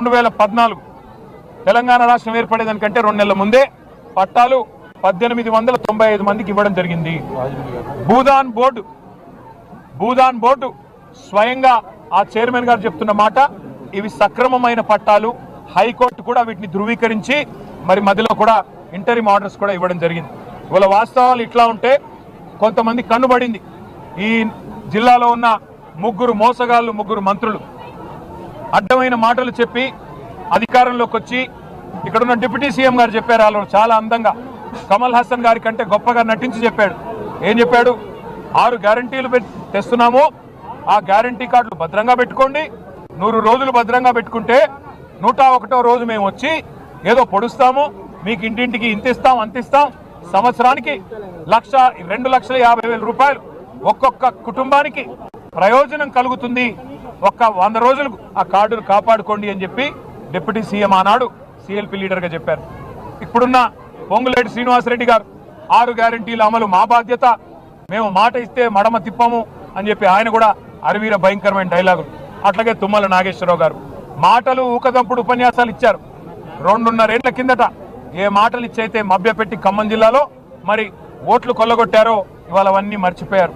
2014 తెలంగాణ రాష్ట్రం ఏర్పడేదానికంటే 2 నెలల ముందే పట్టాలు 1895 మందికి ఇవ్వడం జరిగింది. భూదాన్ బోర్డు స్వయంగా ఆ చైర్మన్ గారు చెప్తున్న మాట, ఇవి సక్రమమైన పట్టాలు. హైకోర్టు కూడా వీటిని ధృవీకరించి మరి మధ్యలో కూడా ఇంటరిమ్ ఆర్డర్స్ కూడా ఇవ్వడం జరిగింది. ఇవాళ వాస్తవాలు ఇట్లా ఉంటే కొంతమంది కన్నుబడింది. ఈ జిల్లాలో ఉన్న 3 మోసగాళ్ళు, 3 మంత్రులు అడ్డమైన మాటలు చెప్పి అధికారంలోకి వచ్చి ఇక్కడున్న డిప్యూటీ సీఎం గారు చెప్పారు, వాళ్ళు చాలా అందంగా కమల్ హాసన్ గారి కంటే గొప్పగా నటించి చెప్పాడు. ఏం చెప్పాడు? 6 గ్యారంటీలు తెస్తున్నాము, ఆ గ్యారంటీ కార్డులు భద్రంగా పెట్టుకోండి. 100 రోజులు భద్రంగా పెట్టుకుంటే 101వ రోజు మేము వచ్చి ఏదో పొడుస్తాము, మీకు ఇంటింటికి ఇంతిస్తాం అంతిస్తాం, సంవత్సరానికి 2,50,000 రూపాయలు ఒక్కొక్క కుటుంబానికి ప్రయోజనం కలుగుతుంది. 100 రోజులు ఆ కార్డును కాపాడుకోండి అని చెప్పి డిప్యూటీ సీఎం ఆనాడు సిఎల్పి లీడర్గా చెప్పారు. ఇప్పుడున్న పొంగులేటి శ్రీనివాసరెడ్డి గారు 6 గ్యారంటీల అమలు మా బాధ్యత, మేము మాట ఇస్తే మడమ తిప్పము అని చెప్పి ఆయన కూడా అరవీర భయంకరమైన డైలాగులు. అట్లాగే తుమ్మల నాగేశ్వరరావు గారు మాటలు ఊకదంపుడు ఉపన్యాసాలు ఇచ్చారు. 2.5 ఏళ్ల కిందట ఏ మాటలు ఇచ్చైతే మభ్యపెట్టి ఖమ్మం జిల్లాలో మరి ఓట్లు కొల్లగొట్టారో ఇవాళ అవన్నీ మర్చిపోయారు.